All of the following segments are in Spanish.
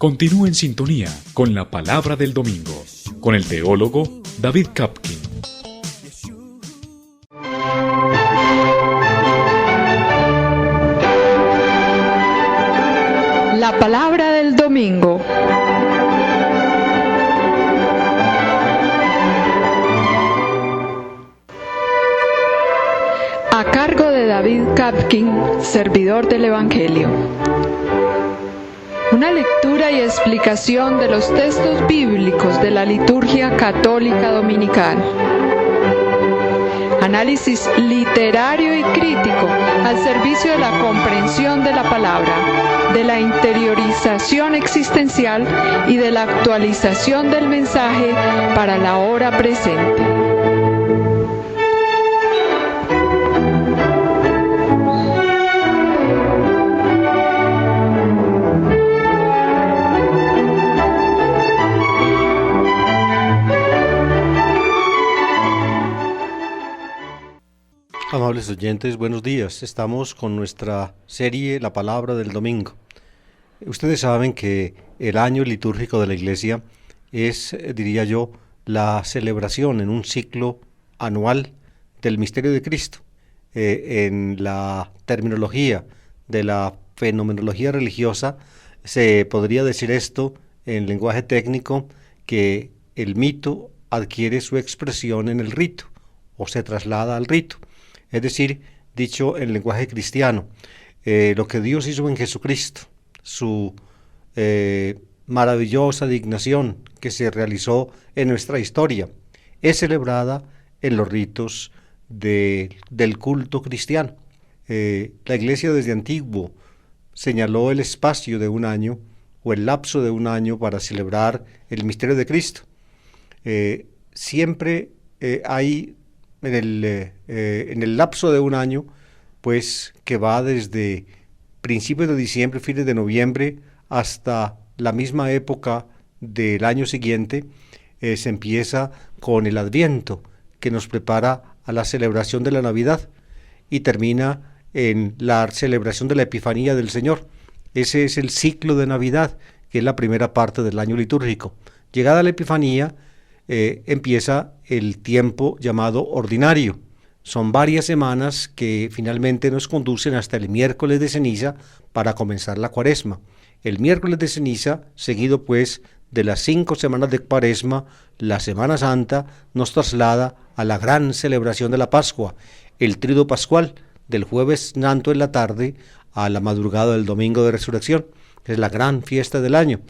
Continúe en sintonía con la Palabra del Domingo, con el teólogo David Kapkin. La Palabra del Domingo. A cargo de David Kapkin, servidor del Evangelio. Una lectura y explicación de los textos bíblicos de la liturgia católica dominical. Análisis literario y crítico al servicio de la comprensión de la palabra, de la interiorización existencial y de la actualización del mensaje para la hora presente. Amables oyentes, buenos días. Estamos con nuestra serie La Palabra del Domingo. Ustedes saben que el año litúrgico de la Iglesia es, diría yo, la celebración en un ciclo anual del misterio de Cristo. En la terminología de la fenomenología religiosa se podría decir esto en lenguaje técnico, que el mito adquiere su expresión en el rito o se traslada al rito. Es decir, dicho en lenguaje cristiano, lo que Dios hizo en Jesucristo, su maravillosa dignación que se realizó en nuestra historia, es celebrada en los ritos del culto cristiano. La Iglesia desde antiguo señaló el espacio de un año o el lapso de un año para celebrar el misterio de Cristo. Siempre hay en el lapso de un año, pues que va desde principios de diciembre, fines de noviembre, hasta la misma época del año siguiente, se empieza con el Adviento, que nos prepara a la celebración de la Navidad, y termina en la celebración de la Epifanía del Señor. Ese es el ciclo de Navidad, que es la primera parte del año litúrgico. Llegada la Epifanía, empieza el tiempo llamado ordinario. Son varias semanas que finalmente nos conducen hasta el miércoles de ceniza para comenzar la Cuaresma. El miércoles de ceniza, seguido pues de las 5 semanas de Cuaresma, la Semana Santa nos traslada a la gran celebración de la Pascua, el Tríodo Pascual, del jueves santo en la tarde a la madrugada del domingo de Resurrección. Es la gran fiesta del año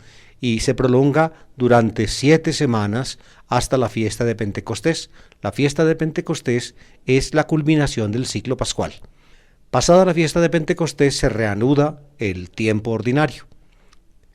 y se prolonga durante 7 semanas hasta la fiesta de Pentecostés. La fiesta de Pentecostés es la culminación del ciclo pascual. Pasada la fiesta de Pentecostés se reanuda el tiempo ordinario.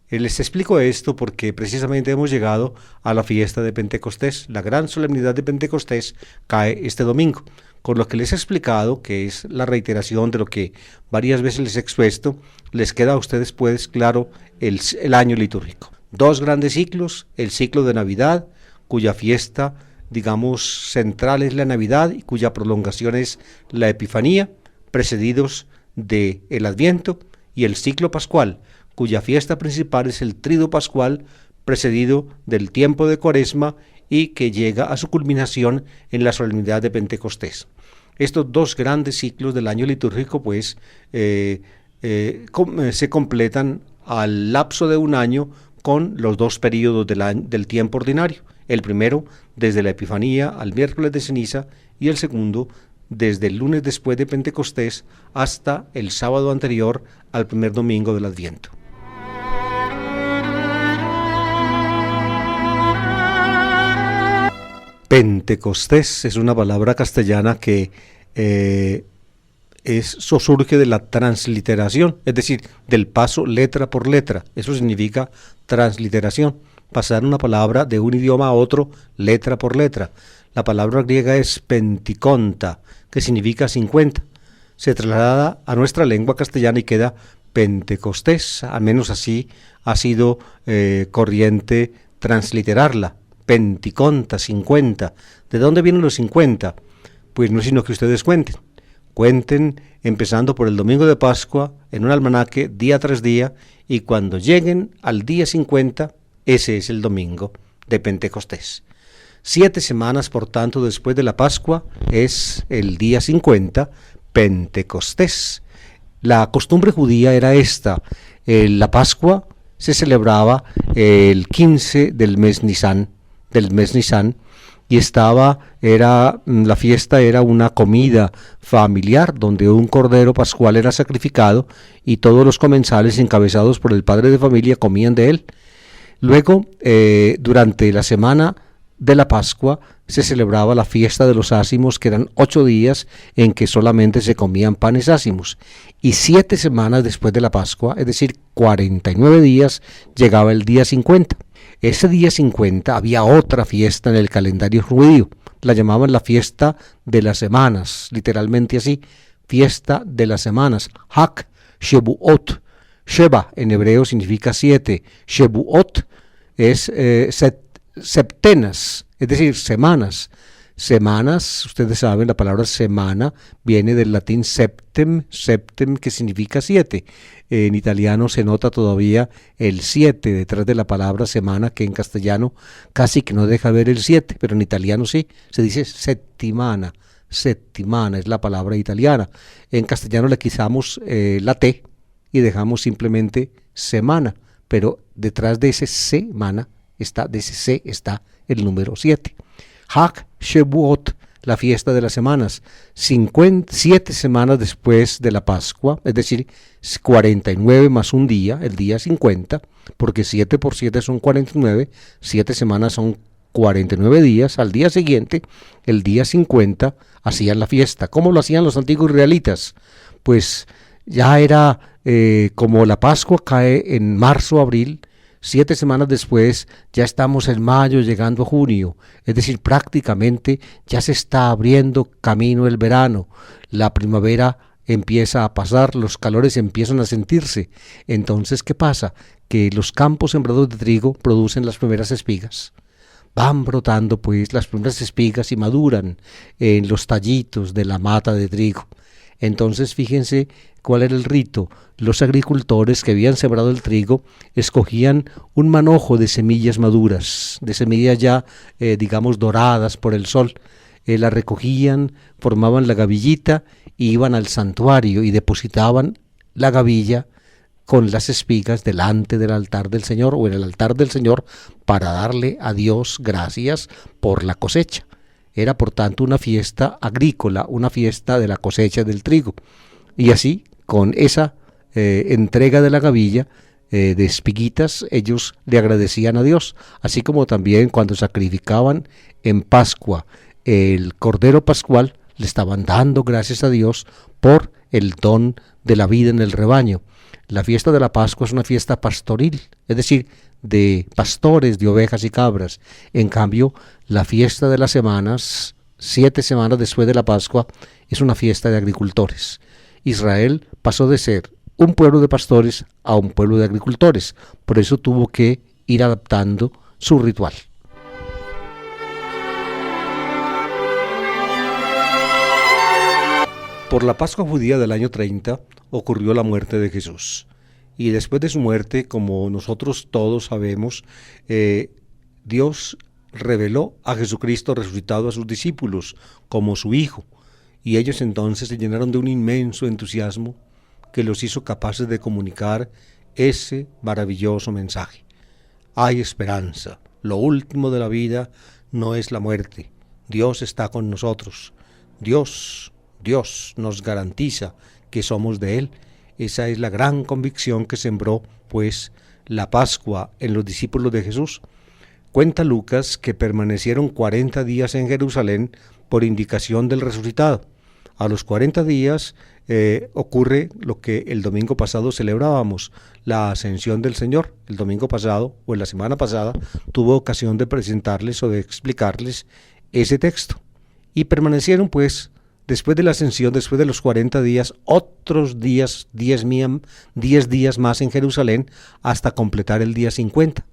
Les explico esto porque precisamente hemos llegado a la fiesta de Pentecostés. La gran solemnidad de Pentecostés cae este domingo, con lo que les he explicado, que es la reiteración de lo que varias veces les he expuesto. Les queda a ustedes pues claro el año litúrgico. 2 grandes ciclos: el ciclo de Navidad, cuya fiesta, digamos, central es la Navidad y cuya prolongación es la Epifanía, precedidos del Adviento, y el ciclo pascual, cuya fiesta principal es el Tríodo Pascual, precedido del tiempo de Cuaresma y que llega a su culminación en la solemnidad de Pentecostés. Estos 2 grandes ciclos del año litúrgico pues se completan al lapso de un año con los 2 períodos del tiempo ordinario. El primero desde la Epifanía al miércoles de ceniza y el segundo desde el lunes después de Pentecostés hasta el sábado anterior al primer domingo del Adviento. Pentecostés es una palabra castellana que surge de la transliteración, es decir, del paso letra por letra. Eso significa transliteración, pasar una palabra de un idioma a otro letra por letra. La palabra griega es pentikonta, que significa 50. Se traslada a nuestra lengua castellana y queda Pentecostés, al menos así ha sido corriente transliterarla. Pentikonta, 50. ¿De dónde vienen los 50? Pues no es sino que ustedes cuenten. Cuenten empezando por el domingo de Pascua en un almanaque día tras día, y cuando lleguen al día 50, ese es el domingo de Pentecostés. 7 semanas, por tanto, después de la Pascua es el día 50, Pentecostés. La costumbre judía era esta: la Pascua se celebraba el 15 del mes Nisán, y la fiesta era una comida familiar donde un cordero pascual era sacrificado y todos los comensales encabezados por el padre de familia comían de él. Luego, durante la semana de la Pascua se celebraba la fiesta de los ácimos, que eran 8 días en que solamente se comían panes ácimos, y 7 semanas después de la Pascua, es decir, 49 días, llegaba el día 50. Ese día 50 había otra fiesta en el calendario judío, la llamaban la fiesta de las semanas, literalmente así, fiesta de las semanas, Hak Shebuot. Sheba en hebreo significa 7, Shebuot es septenas, es decir, semanas. Semanas, ustedes saben, la palabra semana viene del latín septem, que significa 7. En italiano se nota todavía el 7 detrás de la palabra semana, que en castellano casi que no deja ver el 7, pero en italiano sí, se dice settimana. Settimana es la palabra italiana. En castellano le quitamos la T y dejamos simplemente semana, pero detrás de ese semana de ese C está el número 7. Hak Shebuot, la fiesta de las semanas, 7 semanas después de la Pascua, es decir, 49 más un día, el día 50, porque 7 por 7 son 49, 7 semanas son 49 días. Al día siguiente, el día 50, hacían la fiesta. ¿Cómo lo hacían los antiguos israelitas? Pues ya era como la Pascua cae en marzo, abril, 7 semanas después ya estamos en mayo, llegando a junio, es decir, prácticamente ya se está abriendo camino el verano, la primavera empieza a pasar, los calores empiezan a sentirse. Entonces, ¿qué pasa? Que los campos sembrados de trigo producen las primeras espigas. Van brotando pues las primeras espigas y maduran en los tallitos de la mata de trigo. Entonces, fíjense cuál era el rito. Los agricultores que habían sembrado el trigo escogían un manojo de semillas maduras, de semillas ya, digamos, doradas por el sol. La recogían, formaban la gavillita, y iban al santuario y depositaban la gavilla con las espigas delante del altar del Señor, o en el altar del Señor, para darle a Dios gracias por la cosecha. Era por tanto una fiesta agrícola, una fiesta de la cosecha del trigo. Y así, con esa entrega de la gavilla, de espiguitas, ellos le agradecían a Dios, así como también cuando sacrificaban en Pascua el Cordero Pascual, le estaban dando gracias a Dios por el don de la vida en el rebaño. La fiesta de la Pascua es una fiesta pastoril, es decir, de pastores de ovejas y cabras. En cambio, la fiesta de las semanas, 7 semanas después de la Pascua, es una fiesta de agricultores. Israel pasó de ser un pueblo de pastores a un pueblo de agricultores, por eso tuvo que ir adaptando su ritual. Por la Pascua judía del año 30 ocurrió la muerte de Jesús. Y después de su muerte, como nosotros todos sabemos, Dios reveló a Jesucristo resucitado a sus discípulos como su Hijo. Y ellos entonces se llenaron de un inmenso entusiasmo que los hizo capaces de comunicar ese maravilloso mensaje. Hay esperanza. Lo último de la vida no es la muerte. Dios está con nosotros. Dios nos garantiza que somos de Él. Esa es la gran convicción que sembró, pues, la Pascua en los discípulos de Jesús. Cuenta Lucas que permanecieron 40 días en Jerusalén por indicación del resucitado. A los 40 días ocurre lo que el domingo pasado celebrábamos, la ascensión del Señor. El domingo pasado, o en la semana pasada, tuve ocasión de presentarles o de explicarles ese texto. Y permanecieron, pues, después de la ascensión, después de los 40 días, otros 10 días más en Jerusalén, hasta completar el día 50.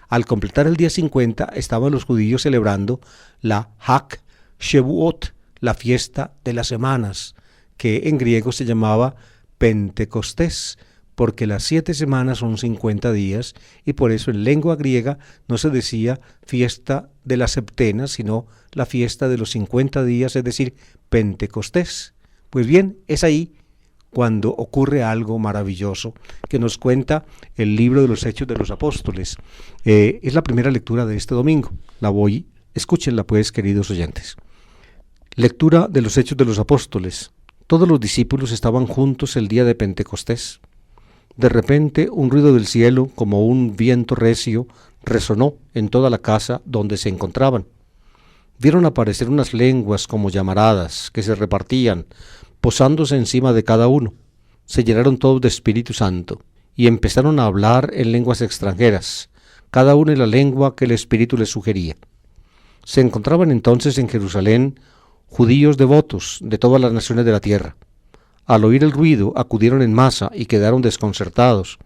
Al completar el día 50, estaban los judíos celebrando la Hak Shebuot, la fiesta de las semanas, que en griego se llamaba Pentecostés, porque las 7 semanas son 50 días, y por eso en lengua griega no se decía fiesta de la septena, sino la fiesta de los 50 días, es decir, Pentecostés. Pues bien, es ahí cuando ocurre algo maravilloso que nos cuenta el libro de los Hechos de los Apóstoles. Es la primera lectura de este domingo. Escúchenla pues, queridos oyentes. Lectura de los Hechos de los Apóstoles. Todos los discípulos estaban juntos el día de Pentecostés. De repente, un ruido del cielo, como un viento recio, resonó en toda la casa donde se encontraban. Vieron aparecer unas lenguas como llamaradas que se repartían, posándose encima de cada uno. Se llenaron todos de Espíritu Santo y empezaron a hablar en lenguas extranjeras, cada uno en la lengua que el Espíritu les sugería. Se encontraban entonces en Jerusalén judíos devotos de todas las naciones de la tierra. Al oír el ruido, acudieron en masa y quedaron desconcertados,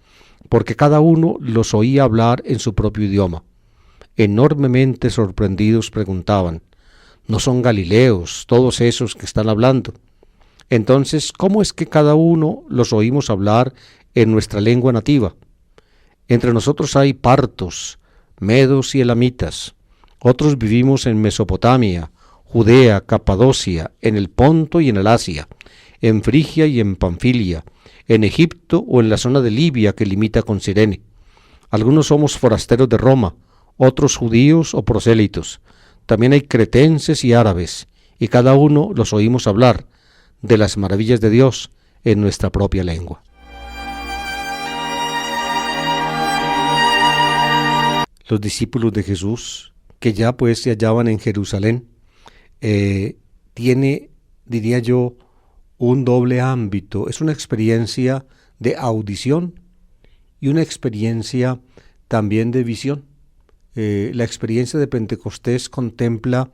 porque cada uno los oía hablar en su propio idioma. Enormemente sorprendidos preguntaban: ¿no son galileos todos esos que están hablando? Entonces, ¿cómo es que cada uno los oímos hablar en nuestra lengua nativa? Entre nosotros hay partos, medos y elamitas. Otros vivimos en Mesopotamia, Judea, Capadocia, en el Ponto y en el Asia, en Frigia y en Panfilia, en Egipto o en la zona de Libia que limita con Cirene. Algunos somos forasteros de Roma, otros judíos o prosélitos. También hay cretenses y árabes, y cada uno los oímos hablar de las maravillas de Dios en nuestra propia lengua. Los discípulos de Jesús, que ya pues se hallaban en Jerusalén, tiene, diría yo, un doble ámbito. Es una experiencia de audición y una experiencia también de visión. La experiencia de Pentecostés contempla,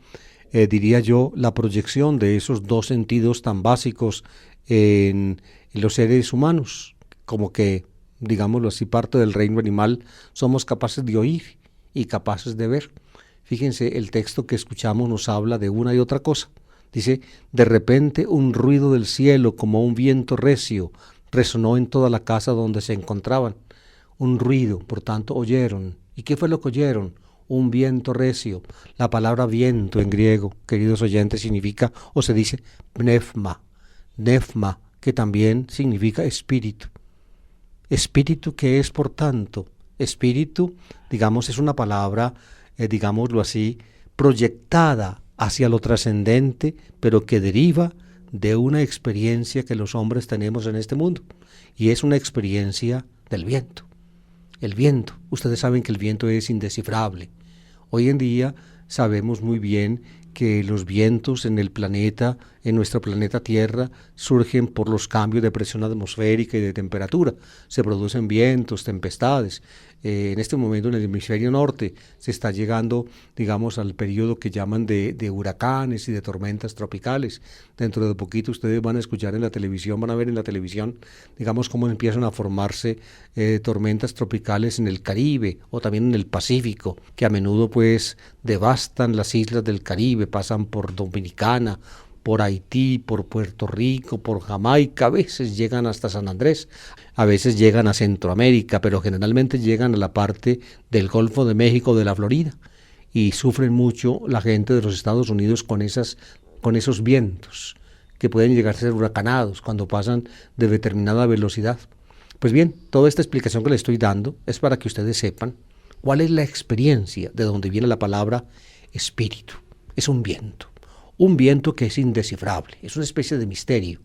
diría yo, la proyección de esos dos sentidos tan básicos en los seres humanos, como que, digámoslo así, parte del reino animal, somos capaces de oír y capaces de ver. Fíjense, el texto que escuchamos nos habla de una y otra cosa. Dice: de repente un ruido del cielo como un viento recio resonó en toda la casa donde se encontraban. Un ruido, por tanto, oyeron. ¿Y qué fue lo que oyeron? Un viento recio. La palabra viento en griego, queridos oyentes, significa, o se dice, pneuma, que también significa espíritu. Espíritu que es, por tanto, espíritu, digamos, es una palabra, digámoslo así, proyectada hacia lo trascendente, pero que deriva de una experiencia que los hombres tenemos en este mundo, y es una experiencia del viento. El viento, ustedes saben que el viento es indescifrable. Hoy en día sabemos muy bien que los vientos en el planeta, en nuestro planeta Tierra, surgen por los cambios de presión atmosférica y de temperatura. Se producen vientos, tempestades. En este momento en el hemisferio norte se está llegando, digamos, al periodo que llaman de huracanes y de tormentas tropicales. Dentro de poquito ustedes van a escuchar en la televisión, van a ver en la televisión, digamos, cómo empiezan a formarse tormentas tropicales en el Caribe o también en el Pacífico, que a menudo pues devastan las islas del Caribe, pasan por Dominicana, por Haití, por Puerto Rico, por Jamaica, a veces llegan hasta San Andrés, a veces llegan a Centroamérica, pero generalmente llegan a la parte del Golfo de México, de la Florida, y sufren mucho la gente de los Estados Unidos con esos vientos que pueden llegar a ser huracanados cuando pasan de determinada velocidad. Pues bien, toda esta explicación que les estoy dando es para que ustedes sepan cuál es la experiencia de donde viene la palabra espíritu. Es un viento que es indescifrable, es una especie de misterio.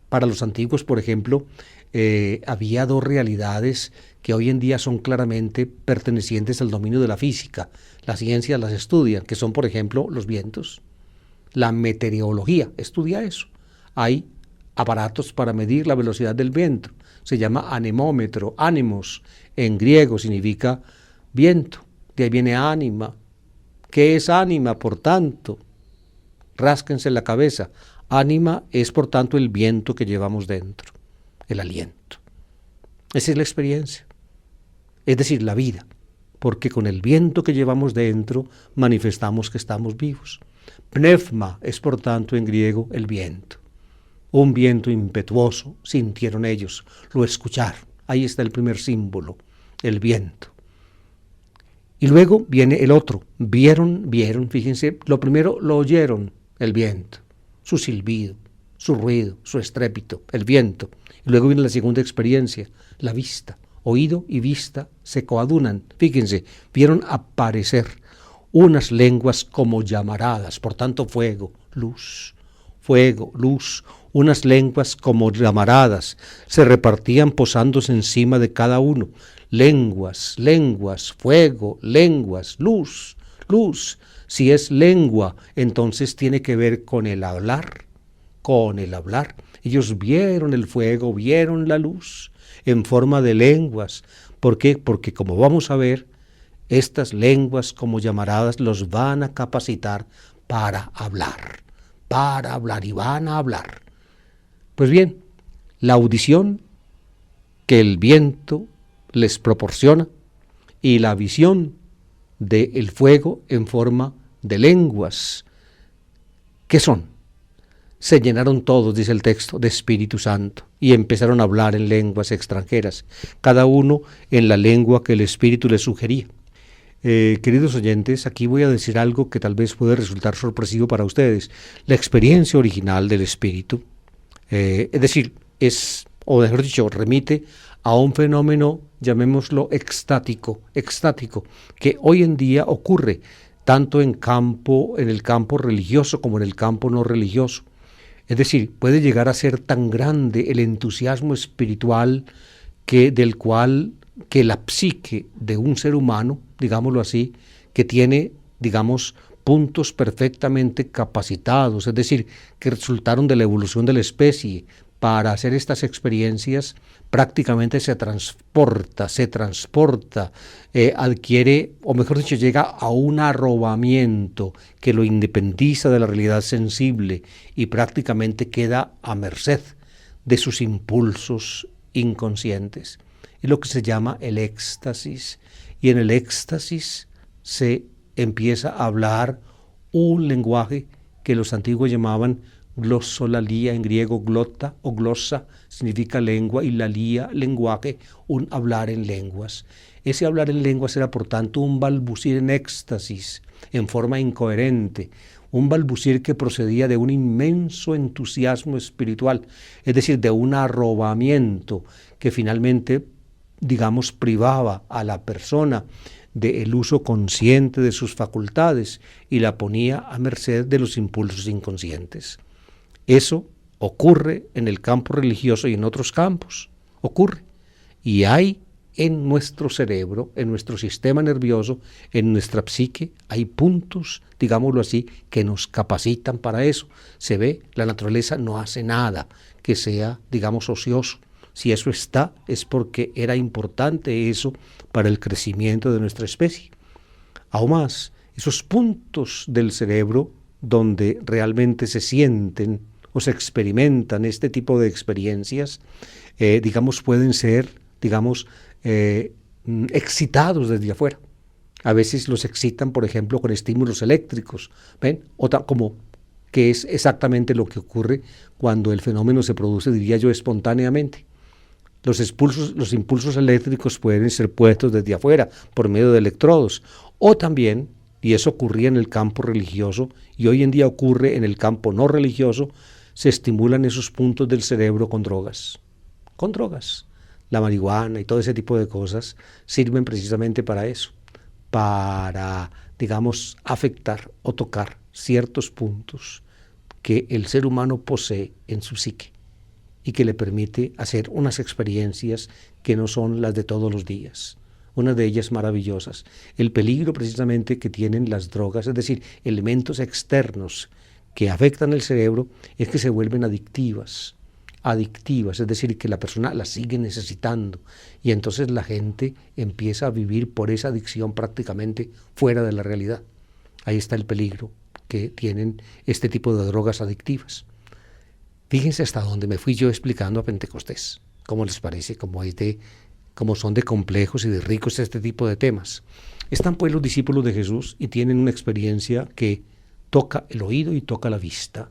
Para los antiguos, por ejemplo, había dos realidades que hoy en día son claramente pertenecientes al dominio de la física. La ciencia las estudia, que son, por ejemplo, los vientos. La meteorología estudia eso. Hay aparatos para medir la velocidad del viento. Se llama anemómetro. Ánimos en griego significa viento. De ahí viene ánima. ¿Qué es ánima, por tanto? Rásquense la cabeza. Ánima es, por tanto, el viento que llevamos dentro, el aliento. Esa es la experiencia, es decir, la vida, porque con el viento que llevamos dentro manifestamos que estamos vivos. Pneuma es por tanto en griego el viento. Un viento impetuoso sintieron ellos, lo escucharon. Ahí está el primer símbolo, el viento. Y luego viene el otro, vieron, fíjense, lo primero lo oyeron, el viento, su silbido, su ruido, su estrépito, el viento. Y luego viene la segunda experiencia, la vista. Oído y vista se coadunan. Fíjense, vieron aparecer unas lenguas como llamaradas, por tanto fuego, luz, unas lenguas como llamaradas, se repartían posándose encima de cada uno. Lenguas, fuego, lenguas, luz. Si es lengua, entonces tiene que ver con el hablar. Ellos vieron el fuego, vieron la luz en forma de lenguas. ¿Por qué? Porque como vamos a ver, estas lenguas como llamaradas los van a capacitar para hablar y van a hablar. Pues bien, la audición que el viento les proporciona y la visión del fuego en forma de lenguas. ¿Qué son? Se llenaron todos, dice el texto, de Espíritu Santo y empezaron a hablar en lenguas extranjeras, cada uno en la lengua que el Espíritu les sugería. Queridos oyentes, aquí voy a decir algo que tal vez puede resultar sorpresivo para ustedes. La experiencia original del Espíritu, es decir, o mejor dicho, remite a un fenómeno, llamémoslo extático, que hoy en día ocurre tanto en el campo religioso como en el campo no religioso. Es decir, puede llegar a ser tan grande el entusiasmo espiritual que la psique de un ser humano, digámoslo así, que tiene, puntos perfectamente capacitados, es decir, que resultaron de la evolución de la especie, para hacer estas experiencias, prácticamente se transporta, adquiere, o mejor dicho, llega a un arrobamiento que lo independiza de la realidad sensible y prácticamente queda a merced de sus impulsos inconscientes. Es lo que se llama el éxtasis, y en el éxtasis se empieza a hablar un lenguaje que los antiguos llamaban glossolalia, en griego glota o glosa significa lengua y lalía, lenguaje, un hablar en lenguas. Ese hablar en lenguas era por tanto un balbucir en éxtasis, en forma incoherente, un balbucir que procedía de un inmenso entusiasmo espiritual, es decir, de un arrobamiento que finalmente, privaba a la persona del uso consciente de sus facultades y la ponía a merced de los impulsos inconscientes. Eso ocurre en el campo religioso y en otros campos, ocurre. Y hay en nuestro cerebro, en nuestro sistema nervioso, en nuestra psique, hay puntos, digámoslo así, que nos capacitan para eso. Se ve, la naturaleza no hace nada que sea, ocioso. Si eso está, es porque era importante eso para el crecimiento de nuestra especie. Aún más, esos puntos del cerebro donde realmente se sienten o se experimentan este tipo de experiencias, pueden ser, excitados desde afuera. A veces los excitan, por ejemplo, con estímulos eléctricos, ¿ven? Como que es exactamente lo que ocurre cuando el fenómeno se produce, diría yo, espontáneamente. Los impulsos eléctricos pueden ser puestos desde afuera por medio de electrodos, o también, y eso ocurría en el campo religioso y hoy en día ocurre en el campo no religioso, se estimulan esos puntos del cerebro con drogas. La marihuana y todo ese tipo de cosas sirven precisamente para eso, para, afectar o tocar ciertos puntos que el ser humano posee en su psique y que le permite hacer unas experiencias que no son las de todos los días. Una de ellas maravillosas. El peligro precisamente que tienen las drogas, es decir, elementos externos que afectan el cerebro, es que se vuelven adictivas, es decir, que la persona las sigue necesitando y entonces la gente empieza a vivir por esa adicción prácticamente fuera de la realidad. Ahí está el peligro que tienen este tipo de drogas adictivas. Fíjense hasta dónde me fui yo explicando a Pentecostés. ¿Cómo les parece? Cómo son de complejos y de ricos este tipo de temas. Están pues los discípulos de Jesús y tienen una experiencia que toca el oído y toca la vista.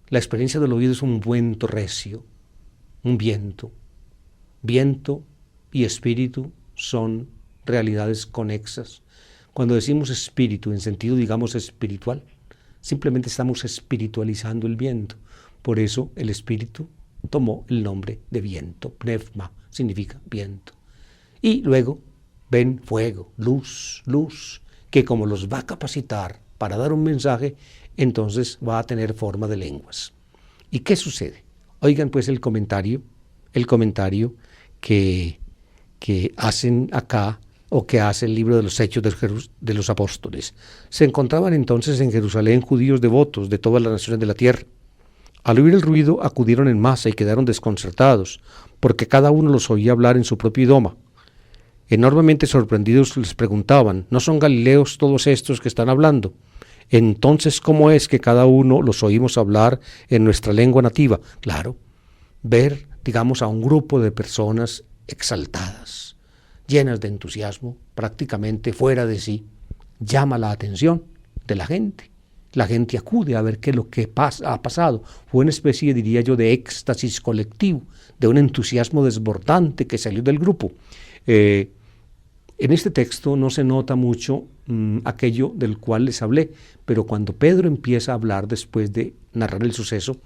La experiencia del oído es un viento recio, un viento. Viento y espíritu son realidades conexas. Cuando decimos espíritu en sentido, digamos, espiritual, simplemente estamos espiritualizando el viento. Por eso el espíritu tomó el nombre de viento. Pneuma significa viento. Y luego ven fuego, luz, que como los va a capacitar para dar un mensaje, entonces va a tener forma de lenguas. ¿Y qué sucede? Oigan pues el comentario que hacen acá, o que hace el libro de los Hechos de los Apóstoles. Se encontraban entonces en Jerusalén judíos devotos de todas las naciones de la tierra. Al oír el ruido acudieron en masa y quedaron desconcertados, porque cada uno los oía hablar en su propio idioma. Enormemente sorprendidos les preguntaban, ¿no son galileos todos estos que están hablando? Entonces, ¿cómo es que cada uno los oímos hablar en nuestra lengua nativa? Claro, ver, digamos, a un grupo de personas exaltadas, llenas de entusiasmo, prácticamente fuera de sí, llama la atención de la gente. La gente acude a ver qué es lo que ha pasado. Fue una especie, diría yo, de éxtasis colectivo, de un entusiasmo desbordante que salió del grupo. En este texto no se nota mucho aquello del cual les hablé, pero cuando Pedro empieza a hablar después de narrar el suceso,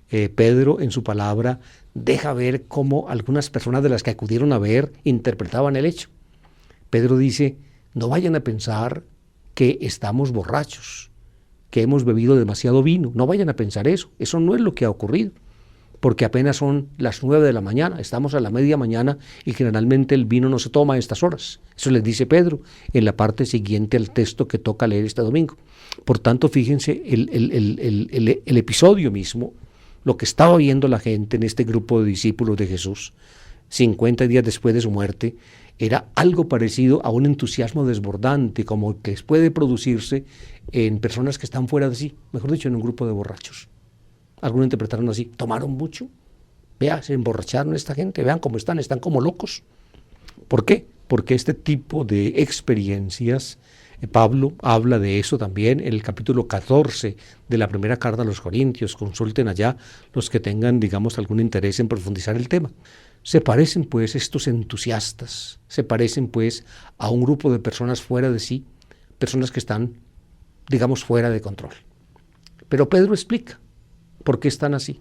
Pedro en su palabra deja ver cómo algunas personas de las que acudieron a ver interpretaban el hecho. Pedro dice, no vayan a pensar que estamos borrachos, que hemos bebido demasiado vino, no vayan a pensar eso no es lo que ha ocurrido, porque apenas son las 9 de la mañana, estamos a la media mañana y generalmente el vino no se toma a estas horas. Eso les dice Pedro en la parte siguiente al texto que toca leer este domingo. Por tanto, fíjense el episodio mismo, lo que estaba viendo la gente en este grupo de discípulos de Jesús, 50 días después de su muerte, era algo parecido a un entusiasmo desbordante, como el que puede producirse en personas que están fuera de sí, mejor dicho, en un grupo de borrachos. Algunos interpretaron así, tomaron mucho, vean, se emborracharon esta gente, vean cómo están como locos. ¿Por qué? Porque este tipo de experiencias, Pablo habla de eso también en el capítulo 14 de la primera carta a los Corintios. Consulten allá los que tengan, digamos, algún interés en profundizar el tema. Se parecen pues estos entusiastas, se parecen pues a un grupo de personas fuera de sí, personas que están, digamos, fuera de control. Pero Pedro explica por qué están así.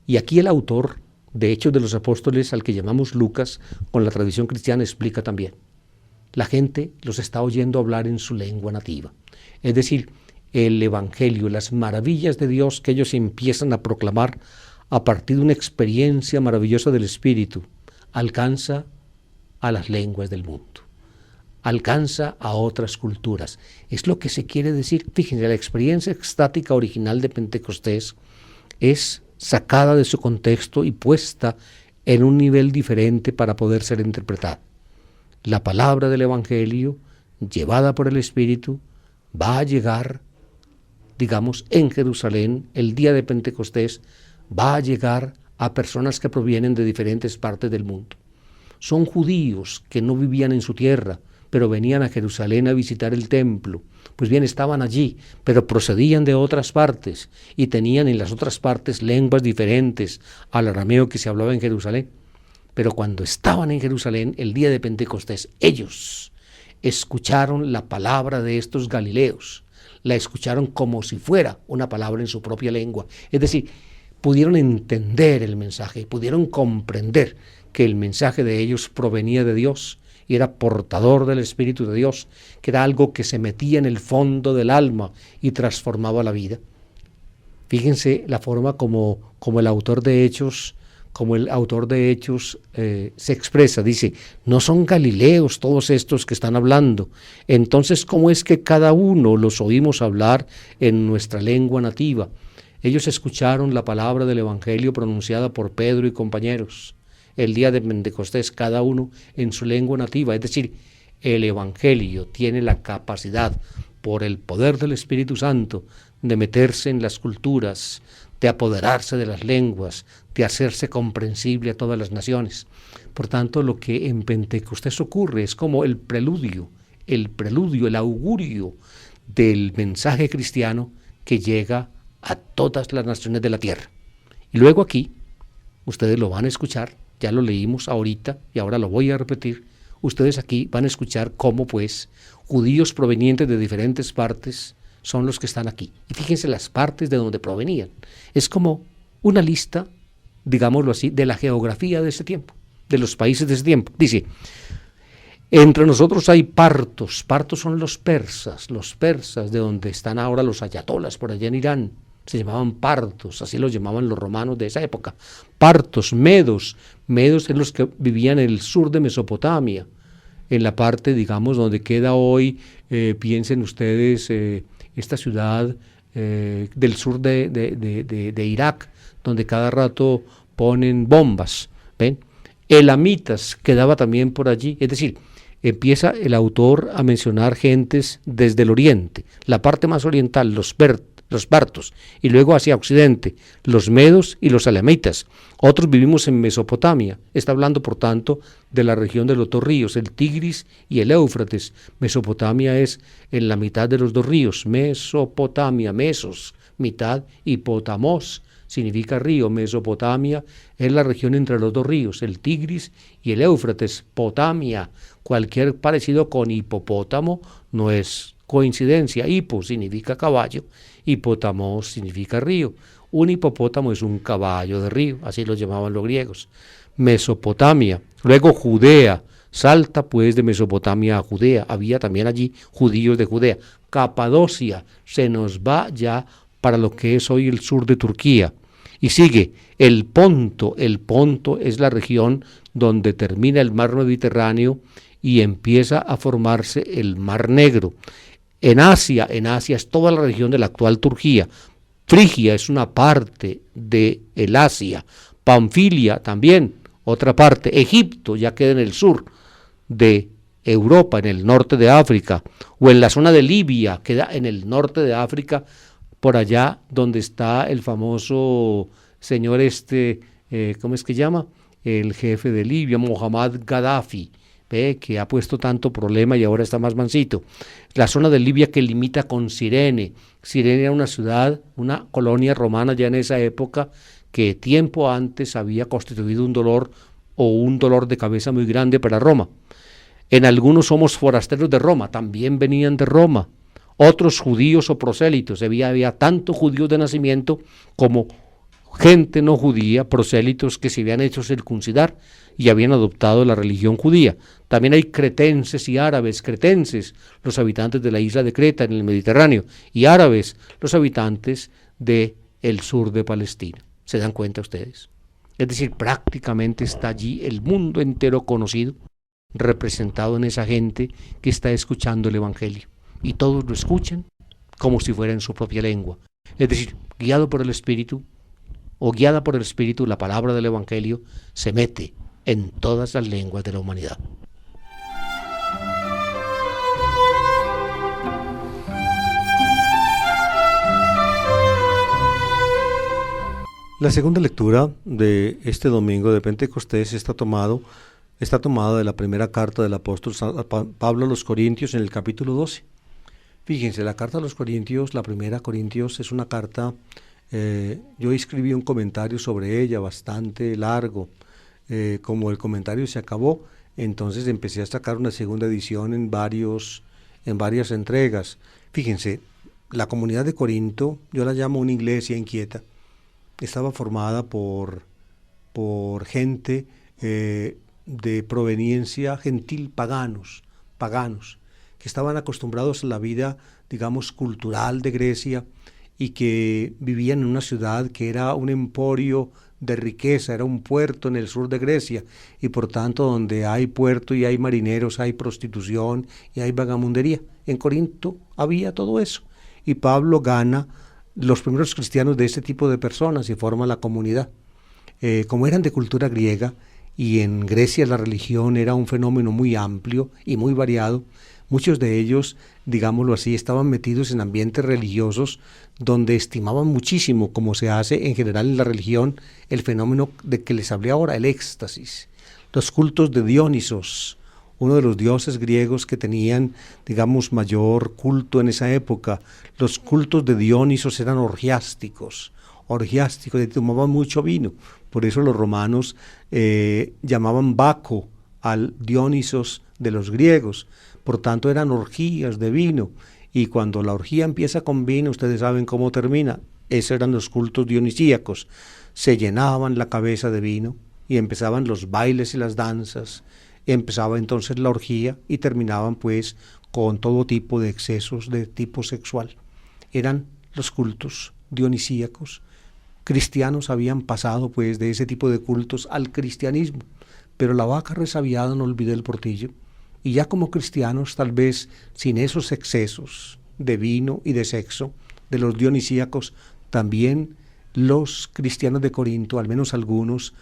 Y aquí el autor de Hechos de los Apóstoles, al que llamamos Lucas, con la tradición cristiana, explica también. La gente los está oyendo hablar en su lengua nativa. Es decir, el Evangelio, las maravillas de Dios que ellos empiezan a proclamar a partir de una experiencia maravillosa del Espíritu, alcanza a las lenguas del mundo, alcanza a otras culturas. Es lo que se quiere decir. Fíjense, la experiencia extática original de Pentecostés es sacada de su contexto y puesta en un nivel diferente para poder ser interpretada. La palabra del Evangelio, llevada por el Espíritu, va a llegar, digamos, en Jerusalén, el día de Pentecostés, va a llegar a personas que provienen de diferentes partes del mundo. Son judíos que no vivían en su tierra, pero venían a Jerusalén a visitar el templo. Pues bien, estaban allí, pero procedían de otras partes y tenían en las otras partes lenguas diferentes al arameo que se hablaba en Jerusalén. Pero cuando estaban en Jerusalén, el día de Pentecostés, ellos escucharon la palabra de estos galileos, la escucharon como si fuera una palabra en su propia lengua. Es decir, pudieron entender el mensaje, pudieron comprender que el mensaje de ellos provenía de Dios y era portador del Espíritu de Dios, que era algo que se metía en el fondo del alma y transformaba la vida. Fíjense la forma como el autor de Hechos se expresa. Dice, no son galileos todos estos que están hablando. Entonces, ¿cómo es que cada uno los oímos hablar en nuestra lengua nativa? Ellos escucharon la palabra del Evangelio pronunciada por Pedro y compañeros el día de Pentecostés, cada uno en su lengua nativa. Es decir, el Evangelio tiene la capacidad, por el poder del Espíritu Santo, de meterse en las culturas, de apoderarse de las lenguas, de hacerse comprensible a todas las naciones. Por tanto, lo que en Pentecostés ocurre es como el preludio, el augurio del mensaje cristiano que llega a todas las naciones de la tierra. Y luego aquí, ustedes lo van a escuchar, ya lo leímos ahorita y ahora lo voy a repetir, ustedes aquí van a escuchar cómo pues judíos provenientes de diferentes partes son los que están aquí. Y fíjense las partes de donde provenían. Es como una lista, digámoslo así, de la geografía de ese tiempo, de los países de ese tiempo. Dice, entre nosotros hay partos son los persas de donde están ahora los ayatolas por allá en Irán, se llamaban partos, así los llamaban los romanos de esa época. Partos, medos en los que vivían en el sur de Mesopotamia, en la parte, digamos, donde queda hoy, piensen ustedes, esta ciudad del sur de Irak, donde cada rato ponen bombas, ¿ven? Elamitas quedaba también por allí, es decir, empieza el autor a mencionar gentes desde el oriente, la parte más oriental, los partos, y luego hacia occidente, los medos y los elamitas. Otros vivimos en Mesopotamia, está hablando por tanto de la región de los dos ríos, el Tigris y el Éufrates. Mesopotamia es en la mitad de los dos ríos, Mesopotamia, mesos, mitad, y potamos, significa río. Mesopotamia es la región entre los dos ríos, el Tigris y el Éufrates. Potamia, cualquier parecido con hipopótamo no es coincidencia. Hipo significa caballo, hipótamo significa río. Un hipopótamo es un caballo de río, así lo llamaban los griegos. Mesopotamia, luego Judea, salta pues de Mesopotamia a Judea, había también allí judíos de Judea. Capadocia, se nos va ya para lo que es hoy el sur de Turquía. Y sigue el Ponto es la región donde termina el mar Mediterráneo y empieza a formarse el mar Negro. En Asia es toda la región de la actual Turquía. Frigia es una parte de el Asia. Panfilia también, otra parte. Egipto ya queda en el sur de Europa, en el norte de África, o en la zona de Libia, queda en el norte de África, por allá donde está el famoso señor ¿cómo es que llama? El jefe de Libia, Muhammad Gaddafi, que ha puesto tanto problema y ahora está más mansito. La zona de Libia que limita con Cirene. Cirene era una ciudad, una colonia romana ya en esa época, que tiempo antes había constituido un dolor de cabeza muy grande para Roma. En algunos somos forasteros de Roma, también venían de Roma. Otros judíos o prosélitos, había tanto judíos de nacimiento como gente no judía, prosélitos que se habían hecho circuncidar y habían adoptado la religión judía. También hay cretenses y árabes, cretenses, los habitantes de la isla de Creta en el Mediterráneo, y árabes, los habitantes del sur de Palestina. ¿Se dan cuenta ustedes? Es decir, prácticamente está allí el mundo entero conocido, representado en esa gente que está escuchando el Evangelio. Y todos lo escuchan como si fuera en su propia lengua. Es decir, guiado por el Espíritu, o guiada por el Espíritu, la palabra del Evangelio se mete en todas las lenguas de la humanidad. La segunda lectura de este domingo de Pentecostés está tomada de la primera carta del apóstol Pablo a los Corintios en el capítulo 12. Fíjense, la carta a los Corintios, la primera Corintios, es una carta, yo escribí un comentario sobre ella bastante largo. Como el comentario se acabó, entonces empecé a sacar una segunda edición en varias entregas. Fíjense, la comunidad de Corinto, yo la llamo una iglesia inquieta, estaba formada por gente de proveniencia gentil, paganos, que estaban acostumbrados a la vida, digamos, cultural de Grecia y que vivían en una ciudad que era un emporio de riqueza, era un puerto en el sur de Grecia, y por tanto donde hay puerto y hay marineros, hay prostitución y hay vagamundería. En Corinto había todo eso, y Pablo gana los primeros cristianos de este tipo de personas y forma la comunidad. Como eran de cultura griega, y en Grecia la religión era un fenómeno muy amplio y muy variado, muchos de ellos, digámoslo así, estaban metidos en ambientes religiosos donde estimaban muchísimo, como se hace en general en la religión, el fenómeno de que les hablé ahora, el éxtasis, los cultos de Dionisos uno de los dioses griegos que tenían, digamos, mayor culto en esa época. Los cultos de Dionisos eran orgiásticos, y tomaban mucho vino. Por eso los romanos llamaban Baco al Dionisos de los griegos. Por tanto, eran orgías de vino. Y cuando la orgía empieza con vino, ustedes saben cómo termina. Esos eran los cultos dionisíacos. Se llenaban la cabeza de vino y empezaban los bailes y las danzas. Empezaba entonces la orgía y terminaban pues con todo tipo de excesos de tipo sexual. Eran los cultos dionisíacos. Cristianos habían pasado pues de ese tipo de cultos al cristianismo, pero la vaca resabiada no olvidó el portillo, y ya como cristianos, tal vez sin esos excesos de vino y de sexo de los dionisíacos, también los cristianos de Corinto, al menos algunos,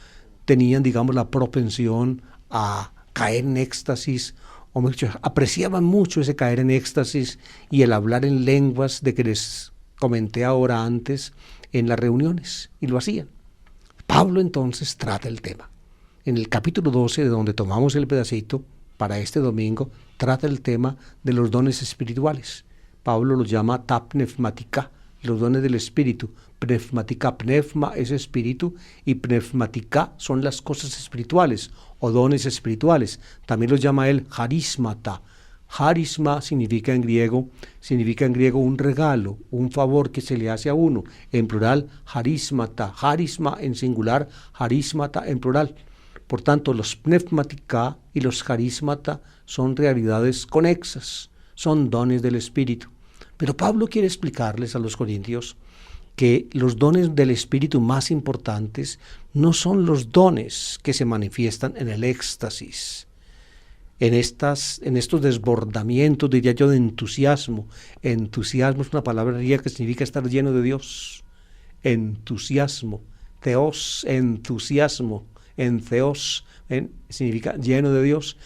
tenían, digamos, la propensión a caer en éxtasis, o mejor dicho, apreciaban mucho ese caer en éxtasis y el hablar en lenguas de que les comenté ahora antes en las reuniones, y lo hacían. Pablo entonces trata el tema. En el capítulo 12, de donde tomamos el pedacito para este domingo, trata el tema de los dones espirituales. Pablo los llama ta pneumática, los dones del espíritu. Pneumática, pneuma es espíritu y pneumática son las cosas espirituales o dones espirituales. También los llama él charismata. Charisma significa en griego un regalo, un favor que se le hace a uno. En plural, charismata. Charisma en singular, charismata en plural. Por tanto, los pneumática y los charismata son realidades conexas, son dones del Espíritu. Pero Pablo quiere explicarles a los corintios que los dones del Espíritu más importantes no son los dones que se manifiestan en el éxtasis, en estos desbordamientos, diría yo, de entusiasmo. Entusiasmo es una palabra griega que significa estar lleno de Dios. Entusiasmo, theos, entusiasmo, en theos, significa lleno de Dios.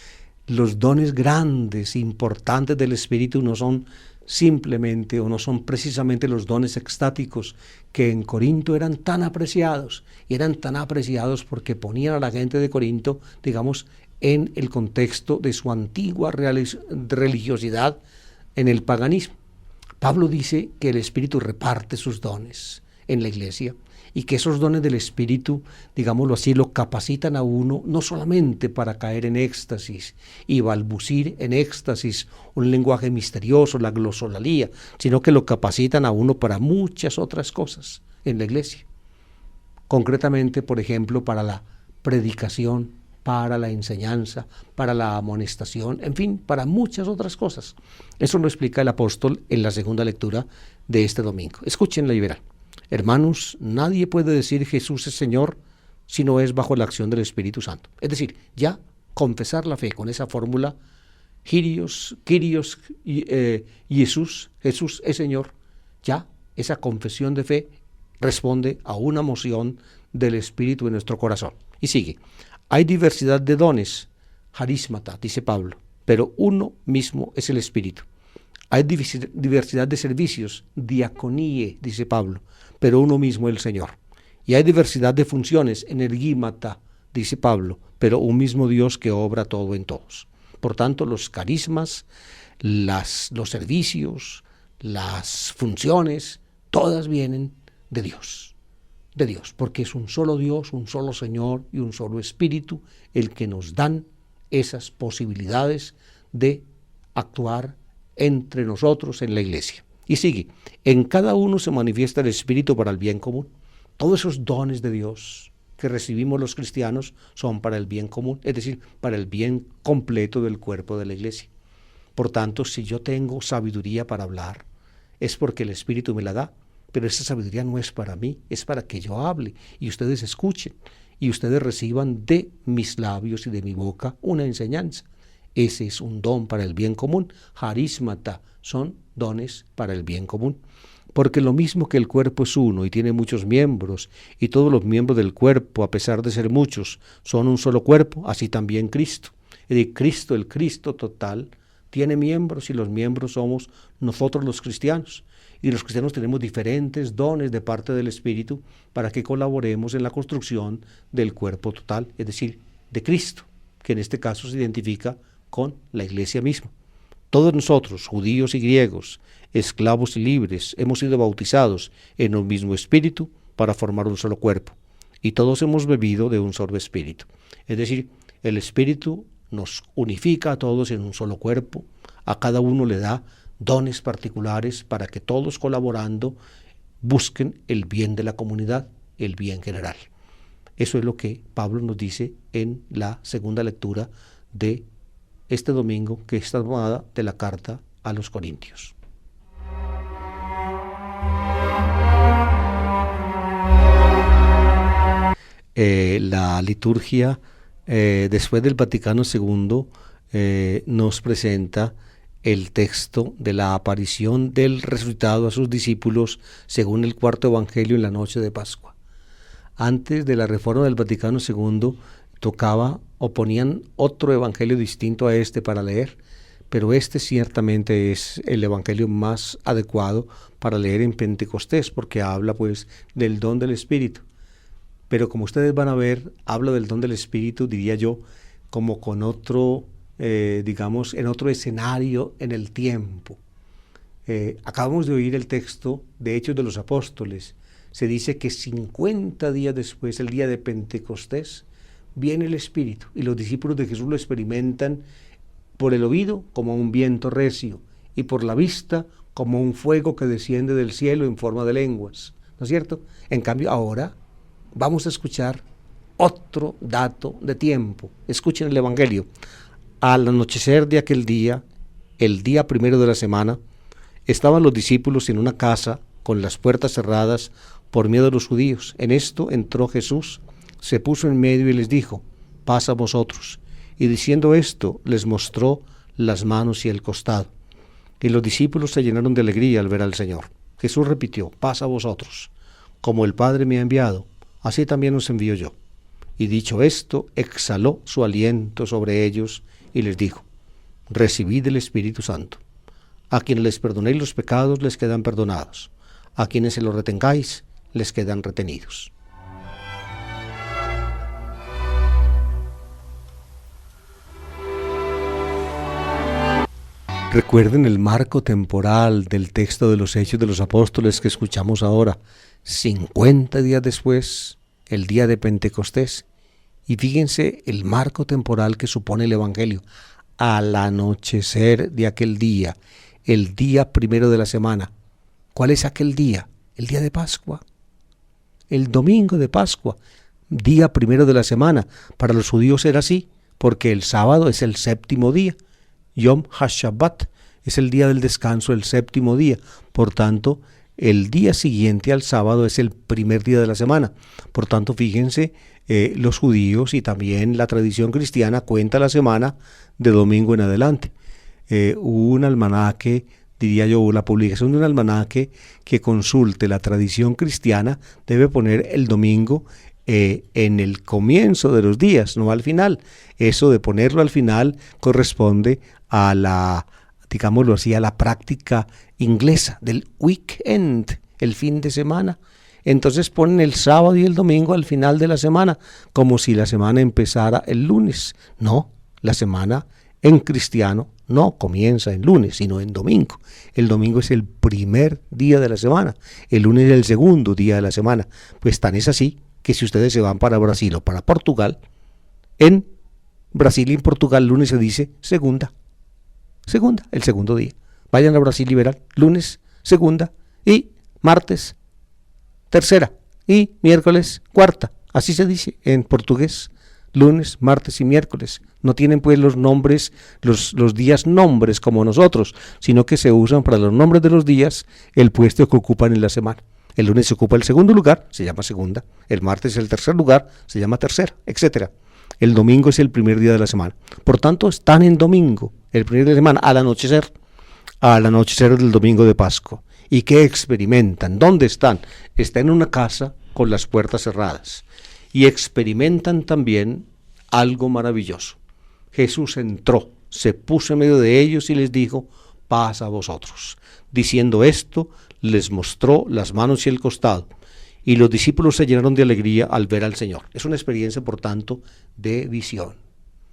Los dones grandes, importantes del Espíritu no son simplemente o no son precisamente los dones extáticos que en Corinto eran tan apreciados, y eran tan apreciados porque ponían a la gente de Corinto, digamos, en el contexto de su antigua religiosidad en el paganismo. Pablo dice que el Espíritu reparte sus dones en la iglesia y que esos dones del Espíritu, digámoslo así, lo capacitan a uno no solamente para caer en éxtasis y balbucir en éxtasis un lenguaje misterioso, la glosolalía, sino que lo capacitan a uno para muchas otras cosas en la iglesia. Concretamente, por ejemplo, para la predicación, para la enseñanza, para la amonestación, en fin, para muchas otras cosas. Eso lo explica el apóstol en la segunda lectura de este domingo. Escúchenla y verán. Hermanos, nadie puede decir Jesús es Señor si no es bajo la acción del Espíritu Santo. Es decir, ya confesar la fe con esa fórmula, Kyrios, Jesús es Señor, ya esa confesión de fe responde a una moción del Espíritu en nuestro corazón. Y sigue. Hay diversidad de dones, charismata, dice Pablo, pero uno mismo es el Espíritu. Hay diversidad de servicios, diaconíe, dice Pablo, pero uno mismo el Señor. Y hay diversidad de funciones, energímata, dice Pablo, pero un mismo Dios que obra todo en todos. Por tanto, los carismas, los servicios, las funciones, todas vienen de Dios, porque es un solo Dios, un solo Señor y un solo Espíritu el que nos dan esas posibilidades de actuar entre nosotros en la iglesia. Y sigue, en cada uno se manifiesta el Espíritu para el bien común. Todos esos dones de Dios que recibimos los cristianos son para el bien común, es decir, para el bien completo del cuerpo de la iglesia. Por tanto, si yo tengo sabiduría para hablar, es porque el Espíritu me la da, pero esa sabiduría no es para mí, es para que yo hable y ustedes escuchen y ustedes reciban de mis labios y de mi boca una enseñanza. Ese es un don para el bien común. Charismata son dones para el bien común. Porque lo mismo que el cuerpo es uno y tiene muchos miembros, y todos los miembros del cuerpo, a pesar de ser muchos, son un solo cuerpo, así también Cristo. Es decir, Cristo, el Cristo total, tiene miembros y los miembros somos nosotros los cristianos. Y los cristianos tenemos diferentes dones de parte del Espíritu para que colaboremos en la construcción del cuerpo total, es decir, de Cristo, que en este caso se identifica con la iglesia misma. Todos nosotros, judíos y griegos, esclavos y libres, hemos sido bautizados en un mismo espíritu para formar un solo cuerpo. Y todos hemos bebido de un solo espíritu. Es decir, el espíritu nos unifica a todos en un solo cuerpo. A cada uno le da dones particulares para que todos colaborando busquen el bien de la comunidad, el bien general. Eso es lo que Pablo nos dice en la segunda lectura de este domingo, que está tomada de la carta a los Corintios. La liturgia después del Vaticano II nos presenta el texto de la aparición del resucitado a sus discípulos según el cuarto evangelio en la noche de Pascua. Antes de la reforma del Vaticano II tocaba o ponían otro evangelio distinto a este para leer, pero este ciertamente es el evangelio más adecuado para leer en Pentecostés, porque habla pues del don del Espíritu. Pero como ustedes van a ver, habla del don del Espíritu, diría yo, como con otro, digamos, en otro escenario en el tiempo. Acabamos de oír el texto de Hechos de los Apóstoles. Se dice que 50 días después, el día de Pentecostés, viene el Espíritu, y los discípulos de Jesús lo experimentan por el oído como un viento recio, y por la vista como un fuego que desciende del cielo en forma de lenguas, ¿no es cierto? En cambio, ahora vamos a escuchar otro dato de tiempo. Escuchen el Evangelio. Al anochecer de aquel día, el día primero de la semana, estaban los discípulos en una casa con las puertas cerradas por miedo de los judíos. En esto entró Jesús, se puso en medio y les dijo: pasa vosotros. Y diciendo esto, les mostró las manos y el costado. Y los discípulos se llenaron de alegría al ver al Señor. Jesús repitió: pasa vosotros. Como el Padre me ha enviado, así también os envío yo. Y dicho esto, exhaló su aliento sobre ellos y les dijo: recibid el Espíritu Santo. A quienes les perdonéis los pecados, les quedan perdonados. A quienes se los retengáis, les quedan retenidos. Recuerden el marco temporal del texto de los Hechos de los Apóstoles que escuchamos ahora. 50 días después, el día de Pentecostés. Y fíjense el marco temporal que supone el Evangelio. Al anochecer de aquel día, el día primero de la semana. ¿Cuál es aquel día? El día de Pascua. El domingo de Pascua, día primero de la semana. Para los judíos era así, porque el sábado es el séptimo día. Yom HaShabbat es el día del descanso, el séptimo día. Por tanto, el día siguiente al sábado es el primer día de la semana. Por tanto, fíjense, los judíos y también la tradición cristiana cuenta la semana de domingo en adelante. Un almanaque, diría yo, la publicación de un almanaque que consulte la tradición cristiana debe poner el domingo en el comienzo de los días, no al final. Eso de ponerlo al final corresponde a la, digámoslo así, a la práctica inglesa del weekend, el fin de semana. Entonces ponen el sábado y el domingo al final de la semana, como si la semana empezara el lunes. No, la semana en cristiano no comienza en lunes, sino en domingo. El domingo es el primer día de la semana, el lunes es el segundo día de la semana. Pues tan es así que si ustedes se van para Brasil o para Portugal, en Brasil y en Portugal lunes se dice segunda, el segundo día. Vayan a Brasil y verán, lunes, segunda, y martes, tercera, y miércoles, cuarta. Así se dice en portugués, lunes, martes y miércoles. No tienen pues los nombres, los días nombres como nosotros, sino que se usan para los nombres de los días el puesto que ocupan en la semana. El lunes se ocupa el segundo lugar, se llama segunda. El martes el tercer lugar, se llama tercera, etc. El domingo es el primer día de la semana. Por tanto, están en domingo, el primer día de la semana, al anochecer del domingo de Pascua. ¿Y qué experimentan? ¿Dónde están? Están en una casa con las puertas cerradas. Y experimentan también algo maravilloso. Jesús entró, se puso en medio de ellos y les dijo: paz a vosotros. Diciendo esto, les mostró las manos y el costado. Y los discípulos se llenaron de alegría al ver al Señor. Es una experiencia, por tanto, de visión.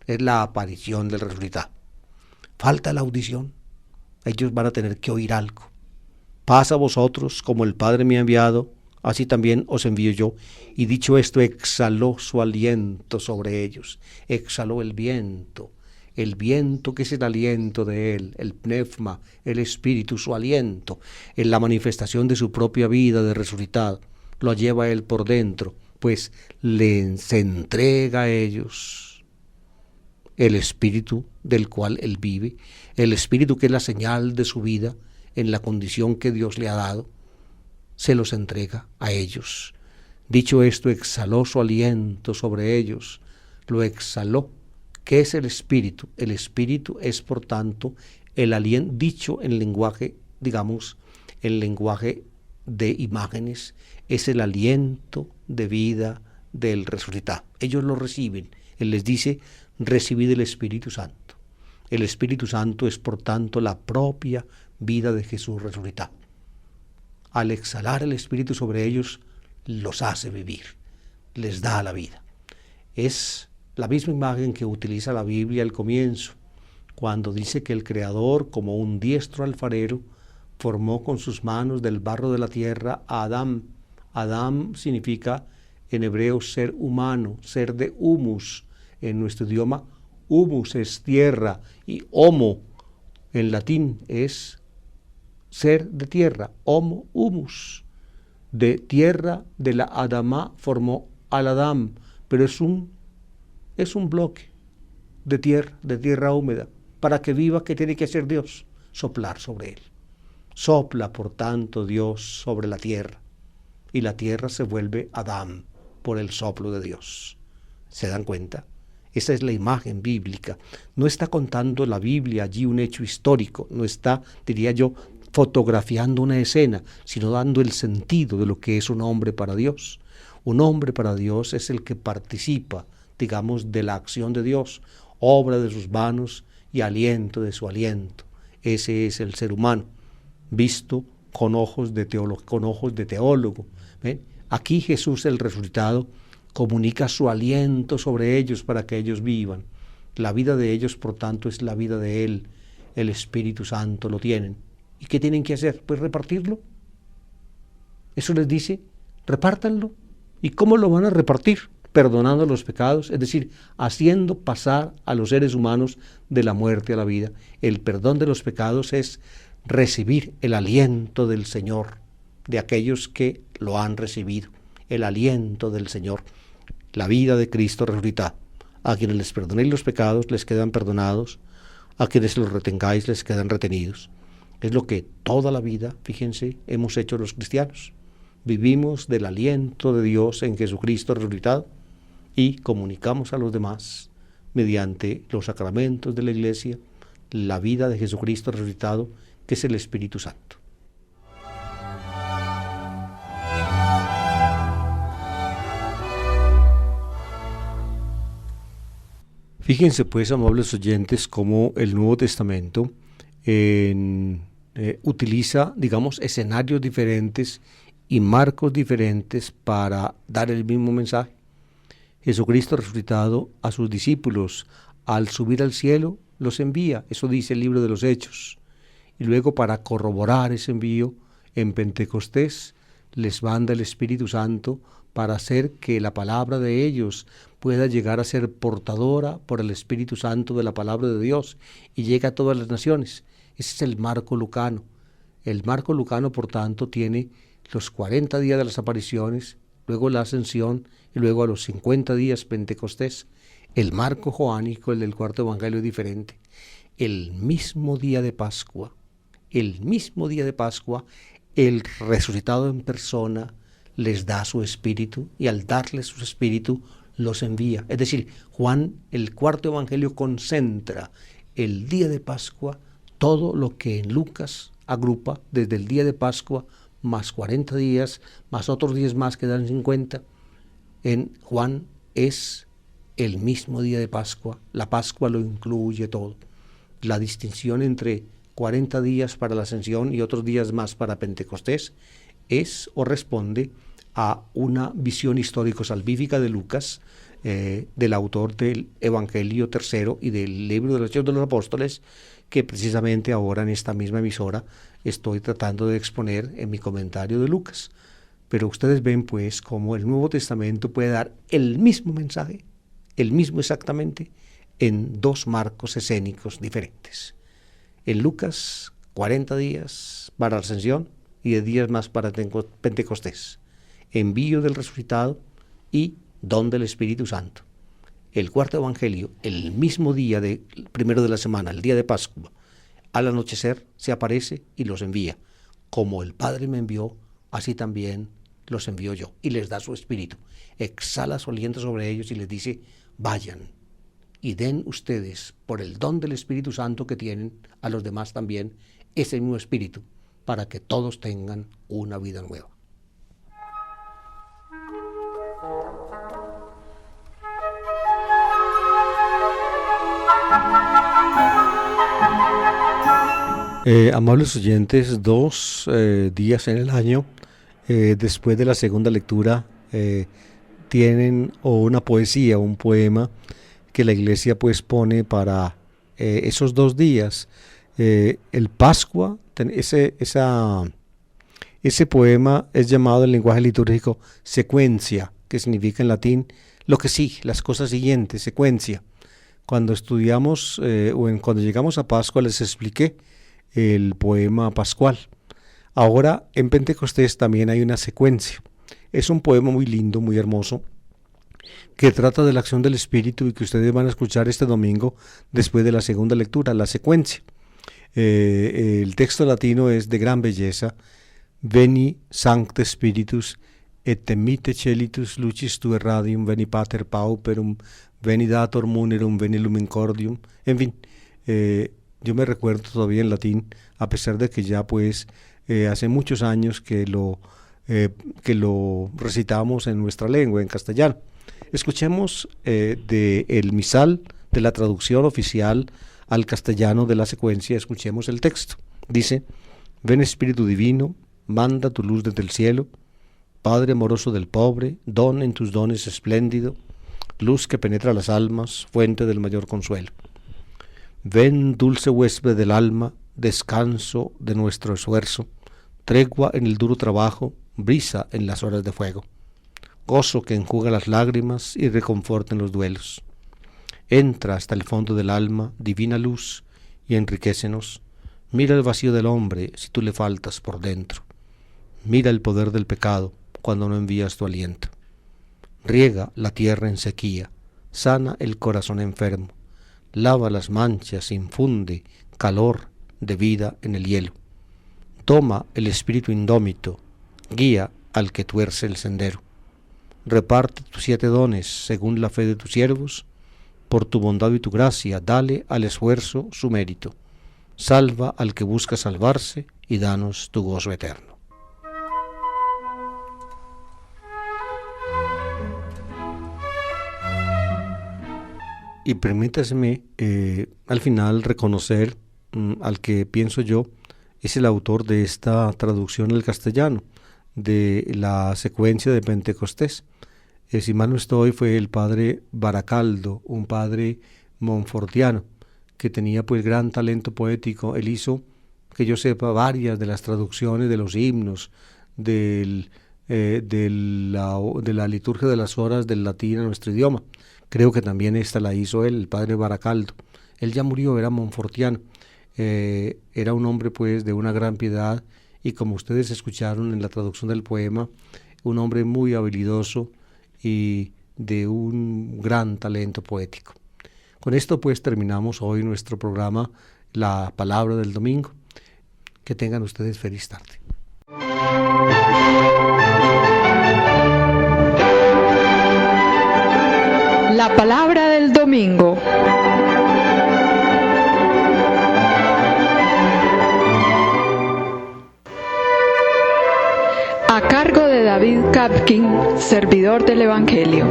Es la aparición del resucitado. falta la audición. Ellos van a tener que oír algo. Paz a vosotros, como el Padre me ha enviado, así también os envío yo. Y dicho esto, exhaló su aliento sobre ellos. Exhaló el viento que es el aliento de él, el pneuma, el espíritu, su aliento, en la manifestación de su propia vida de resucitado. Lo lleva él por dentro, pues se entrega a ellos el espíritu del cual él vive, el espíritu que es la señal de su vida en la condición que Dios le ha dado, se los entrega a ellos. Dicho esto, exhaló su aliento sobre ellos, lo exhaló. ¿Qué es el espíritu? El espíritu es, por tanto, el aliento, dicho en lenguaje, digamos, en lenguaje de imágenes, es el aliento de vida del resucitado. Ellos lo reciben. Él les dice, recibid el Espíritu Santo. El Espíritu Santo es, por tanto, la propia vida de Jesús resucitado. Al exhalar el Espíritu sobre ellos, los hace vivir, les da la vida. Es la misma imagen que utiliza la Biblia al comienzo, cuando dice que el Creador, como un diestro alfarero, formó con sus manos del barro de la tierra a Adán. Adán significa en hebreo ser humano, ser de humus. En nuestro idioma, humus es tierra y homo en latín es ser de tierra, homo humus. De tierra, de la Adamá, formó al Adán, pero es un bloque de tierra húmeda. Para que viva, ¿qué tiene que hacer Dios? Soplar sobre él. Sopla, por tanto, Dios sobre la tierra, y la tierra se vuelve Adán por el soplo de Dios. ¿Se dan cuenta? Esa es la imagen bíblica. No está contando la Biblia allí un hecho histórico, no está, diría yo, fotografiando una escena, sino dando el sentido de lo que es un hombre para Dios. Un hombre para Dios es el que participa, digamos, de la acción de Dios, obra de sus manos y aliento de su aliento. Ese es el ser humano, visto con ojos de teólogo. ¿Ven? Aquí Jesús, el resucitado, comunica su aliento sobre ellos para que ellos vivan. La vida de ellos, por tanto, es la vida de Él. El Espíritu Santo lo tienen. ¿Y qué tienen que hacer? Pues repartirlo. Eso les dice, repártanlo. ¿Y cómo lo van a repartir? Perdonando los pecados, es decir, haciendo pasar a los seres humanos de la muerte a la vida. El perdón de los pecados es recibir el aliento del Señor, de aquellos que lo han recibido, el aliento del Señor, la vida de Cristo resucitado. A quienes les perdonéis los pecados les quedan perdonados, a quienes los retengáis les quedan retenidos. Es lo que toda la vida, fíjense, hemos hecho los cristianos. Vivimos del aliento de Dios en Jesucristo resucitado y comunicamos a los demás mediante los sacramentos de la Iglesia la vida de Jesucristo resucitado, que es el Espíritu Santo. Fíjense pues, amables oyentes, cómo el Nuevo Testamento utiliza, digamos, escenarios diferentes y marcos diferentes para dar el mismo mensaje. Jesucristo resucitado a sus discípulos, al subir al cielo, los envía, eso dice el libro de los Hechos. Y luego, para corroborar ese envío, en Pentecostés les manda el Espíritu Santo para hacer que la palabra de ellos pueda llegar a ser portadora por el Espíritu Santo de la palabra de Dios y llegue a todas las naciones. Ese es el marco lucano. El marco lucano, por tanto, tiene los 40 días de las apariciones, luego la ascensión y luego a los 50 días Pentecostés. El marco joánico, el del cuarto evangelio, es diferente. El mismo día de Pascua, el resucitado en persona les da su espíritu y al darles su espíritu los envía. Es decir, Juan, el cuarto evangelio, concentra el día de Pascua, todo lo que en Lucas agrupa desde el día de Pascua, más 40 días, más otros 10 más que dan 50. En Juan es el mismo día de Pascua, la Pascua lo incluye todo. La distinción entre 40 días para la ascensión y otros días más para Pentecostés es o responde a una visión histórico-salvífica de Lucas, del autor del Evangelio tercero y del libro de los Hechos de los Apóstoles, que precisamente ahora en esta misma emisora estoy tratando de exponer en mi comentario de Lucas. Pero ustedes ven pues cómo el Nuevo Testamento puede dar el mismo mensaje, el mismo exactamente, en dos marcos escénicos diferentes. En Lucas, 40 días para la Ascensión y 10 días más para Pentecostés. Envío del resucitado y don del Espíritu Santo. El cuarto evangelio, el mismo día primero de la semana, el día de Pascua, al anochecer se aparece y los envía. Como el Padre me envió, así también los envío yo. Y les da su Espíritu. Exhala su aliento sobre ellos y les dice, vayan y den ustedes, por el don del Espíritu Santo que tienen, a los demás también, ese mismo Espíritu, para que todos tengan una vida nueva. Amables oyentes, 2 días en el año, después de la segunda lectura, tienen una poesía, un poema que la Iglesia pues pone para esos 2 días. El Pascua, ese poema es llamado en lenguaje litúrgico secuencia, que significa en latín lo que sigue, las cosas siguientes, secuencia. Cuando estudiamos cuando llegamos a Pascua les expliqué el poema pascual. Ahora en Pentecostés también hay una secuencia. Es un poema muy lindo, muy hermoso, que trata de la acción del Espíritu y que ustedes van a escuchar este domingo después de la segunda lectura, la secuencia. El texto latino es de gran belleza. Veni Sancte Spiritus et emite celitus lucis tue radium, veni pater pauperum, veni dator munerum, veni lumen cordium. En fin, yo me recuerdo todavía en latín, a pesar de que ya pues hace muchos años que lo recitamos en nuestra lengua, en castellano. Escuchemos del misal, de la traducción oficial al castellano de la secuencia, escuchemos el texto. Dice, ven Espíritu Divino, manda tu luz desde el cielo, Padre amoroso del pobre, don en tus dones espléndido, luz que penetra las almas, fuente del mayor consuelo. Ven, dulce huésped del alma, descanso de nuestro esfuerzo, tregua en el duro trabajo, brisa en las horas de fuego, gozo que enjuga las lágrimas y reconforta en los duelos. Entra hasta el fondo del alma, divina luz, y enriquécenos. Mira el vacío del hombre si tú le faltas por dentro. Mira el poder del pecado cuando no envías tu aliento. Riega la tierra en sequía, sana el corazón enfermo, lava las manchas, infunde calor de vida en el hielo. Toma el espíritu indómito, guía al que tuerce el sendero. Reparte tus 7 dones según la fe de tus siervos, por tu bondad y tu gracia dale al esfuerzo su mérito. Salva al que busca salvarse y danos tu gozo eterno. Y permítaseme al final reconocer al que pienso yo es el autor de esta traducción al castellano de la secuencia de Pentecostés. Si mal no estoy, fue el padre Baracaldo, un padre monfortiano que tenía pues gran talento poético. Él hizo, que yo sepa, varias de las traducciones de los himnos de la liturgia de las horas del latín a nuestro idioma. Creo que también esta la hizo él, el padre Baracaldo. Él ya murió, era monfortiano. Era un hombre pues de una gran piedad y, como ustedes escucharon en la traducción del poema, un hombre muy habilidoso y de un gran talento poético. Con esto pues terminamos hoy nuestro programa La Palabra del Domingo. Que tengan ustedes feliz tarde. La Palabra del Domingo. A cargo de David Kapkin, servidor del Evangelio.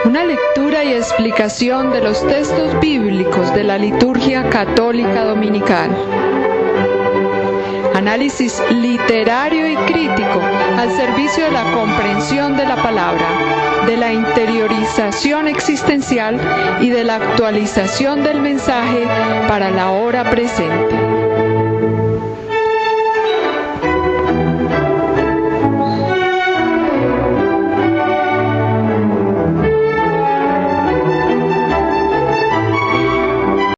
Una lectura y explicación de los textos bíblicos de la liturgia católica dominical. Análisis literario y crítico al servicio de la comprensión de la palabra, de la interiorización existencial y de la actualización del mensaje para la hora presente.